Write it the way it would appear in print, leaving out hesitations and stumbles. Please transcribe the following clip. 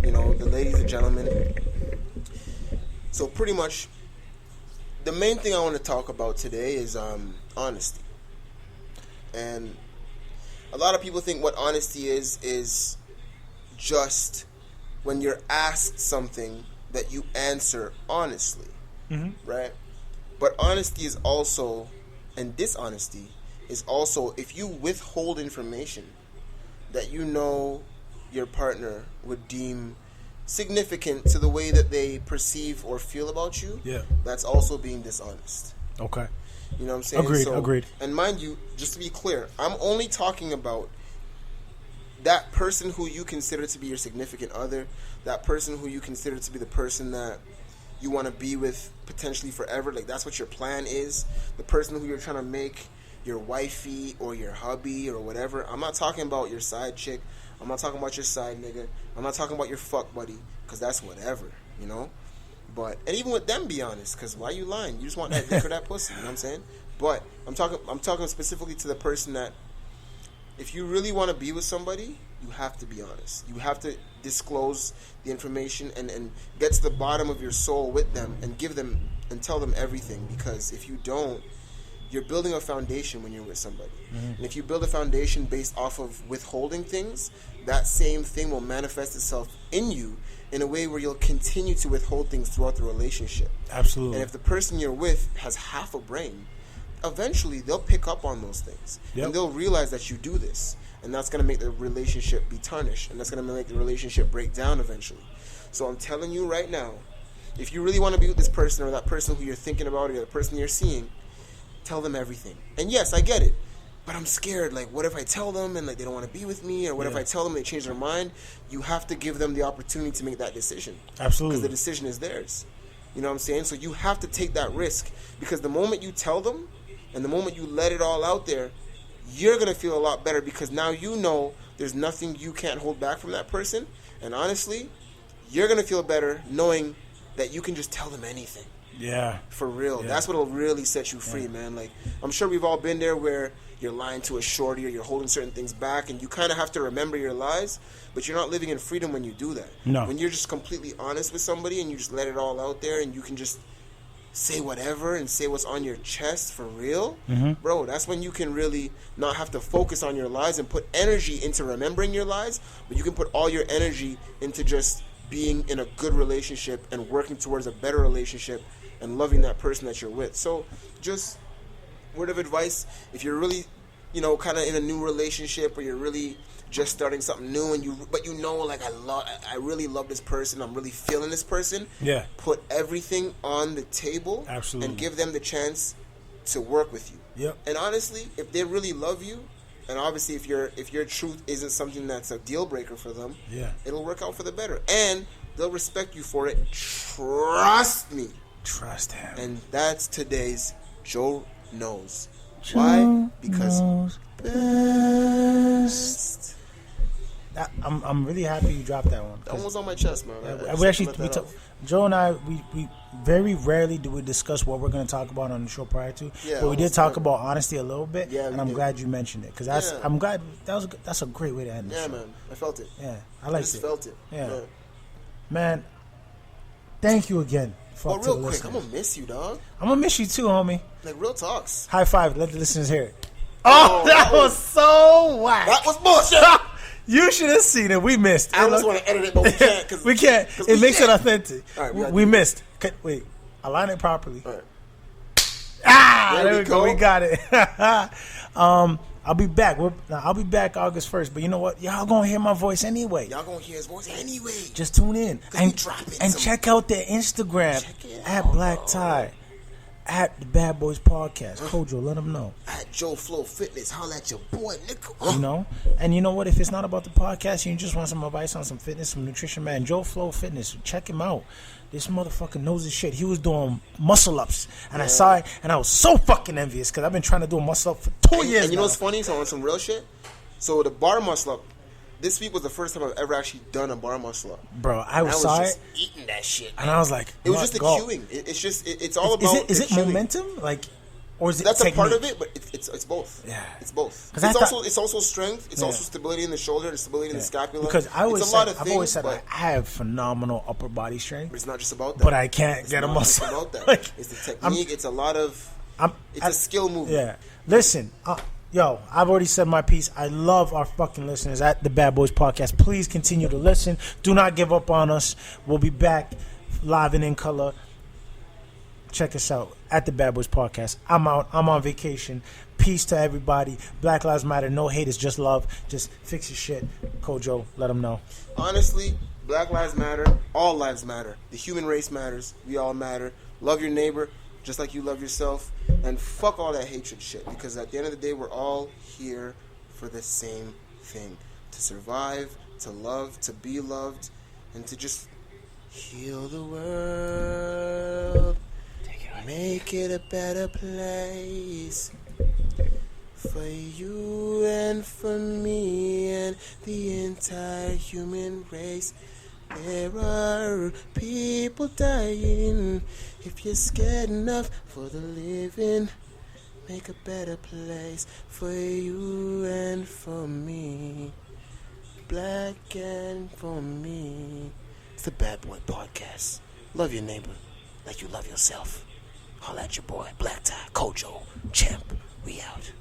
the ladies and gentlemen. So pretty much, the main thing I want to talk about today is honesty. And a lot of people think what honesty is just when you're asked something that you answer honestly, right? But honesty is also, and dishonesty is also, if you withhold information that your partner would deem significant to the way that they perceive or feel about you, that's also being dishonest. Okay. You know what I'm saying? Agreed. And mind you, just to be clear, I'm only talking about that person who you consider to be your significant other, that person who you consider to be the person that you want to be with potentially forever. Like, that's what your plan is. The person who you're trying to make your wifey or your hubby or whatever. I'm not talking about your side chick. I'm not talking about your side nigga. I'm not talking about your fuck buddy, because that's whatever, But, and even with them, be honest, because why you lying? You just want that dick or that pussy, you know what I'm saying? But I'm talking specifically to the person that, if you really want to be with somebody, you have to be honest. You have to disclose the information and get to the bottom of your soul with them and give them and tell them everything. Because if you don't, you're building a foundation when you're with somebody. And if you build a foundation based off of withholding things, that same thing will manifest itself in you in a way where you'll continue to withhold things throughout the relationship. Absolutely. And if the person you're with has half a brain, eventually they'll pick up on those things. And they'll realize that you do this. And that's going to make the relationship be tarnished. And that's going to make the relationship break down eventually. So I'm telling you right now, if you really want to be with this person or that person who you're thinking about or the person you're seeing, tell them everything. And yes, I get it. But I'm scared. Like, what if I tell them and they don't want to be with me? Or what if I tell them they change their mind? You have to give them the opportunity to make that decision. Absolutely. Because the decision is theirs. You know what I'm saying? So you have to take that risk. Because the moment you tell them and the moment you let it all out there, you're going to feel a lot better, because now you know there's nothing you can't hold back from that person. And honestly, you're going to feel better knowing that you can just tell them anything. Yeah. For real. Yeah. That's what'll really set you free, man. Like, I'm sure we've all been there where you're lying to a shorty or you're holding certain things back, and you kind of have to remember your lies, but you're not living in freedom when you do that. No. When you're just completely honest with somebody and you just let it all out there and you can just say whatever and say what's on your chest for real, bro, that's when you can really not have to focus on your lies and put energy into remembering your lies, but you can put all your energy into just being in a good relationship and working towards a better relationship and loving that person that you're with. So just word of advice, if you're really, kind of in a new relationship, or you're really just starting something new, and like, I really love this person, I'm really feeling this person. Yeah. Put everything on the table. Absolutely. And give them the chance to work with you. Yep. And honestly, if they really love you, and obviously if your truth isn't something that's a deal breaker for them, it'll work out for the better. And they'll respect you for it. Trust me. Trust him. And that's today's Joe Knows. Why? Because best. I'm really happy you dropped that one. That one was on my chest, man. Joe and I, we very rarely do we discuss what we're going to talk about on the show prior to. But we did talk about honesty a little bit, and I'm glad you mentioned it, because I'm glad that's a great way to end the show. Yeah, man. I felt it. Yeah, I liked it. I just felt it. Yeah. Man, thank you again. But real quick, I'm going to miss you, dog. I'm going to miss you too, homie. Like, real talks. High five. Let the listeners hear it. Oh, that was so whack. That was bullshit. You should have seen it. We missed. I almost want to edit it, but we can't. We can't. It makes it authentic. All right, we missed. Wait. Align it properly. All right. There we go. We got it. I'll be back. I'll be back August 1st. But you know what? Y'all gonna hear my voice anyway. Y'all gonna hear his voice anyway. Just tune in and check out their Instagram at Blkk Ty, at the Bad Boys Podcast. Kojo, let them know. At Joe Flow Fitness, holla at your boy, nigga. And you know what? If it's not about the podcast, and you just want some advice on some fitness, some nutrition, man, Joe Flow Fitness, check him out. This motherfucker knows his shit. He was doing muscle ups, and I saw it, and I was so fucking envious, because I've been trying to do a muscle up for 2 years. And you know what's funny? So on some real shit. So the bar muscle up. This week was the first time I've ever actually done a bar muscle up. Bro, I was just eating that shit, man. And I was like, it was just the cueing. It's all about. Is it momentum? Like, Or is it that's technique? a part of it, but it's both. Yeah, it's both. 'Cause It's also strength. It's also stability in the shoulder and stability in the scapula. Because I've always said but I have phenomenal upper body strength. it's not just about that. But I can't get a muscle. It's about that. Like, it's the technique. It's a lot of. It's a skill movement. Yeah. Listen, yo, I've already said my piece. I love our fucking listeners at the Bad Boys Podcast. Please continue to listen. Do not give up on us. We'll be back live and in color. Check us out at the Bad Boys Podcast. I'm out. I'm on vacation. Peace to everybody. Black Lives Matter. No hate. It's just love. Just fix your shit. Kojo, let them know. Honestly, Black Lives Matter. All lives matter. The human race matters. We all matter. Love your neighbor just like you love yourself. And fuck all that hatred shit. Because at the end of the day, we're all here for the same thing. To survive, to love, to be loved, and to just heal the world. Make it a better place for you and for me and the entire human race. There are people dying. If you're scared enough for the living, make a better place for you and for me. Black and for me. It's the Bad Boy Podcast. Love your neighbor like you love yourself. Holla at your boy, Blkk Ty, Kojo, Champ. We out.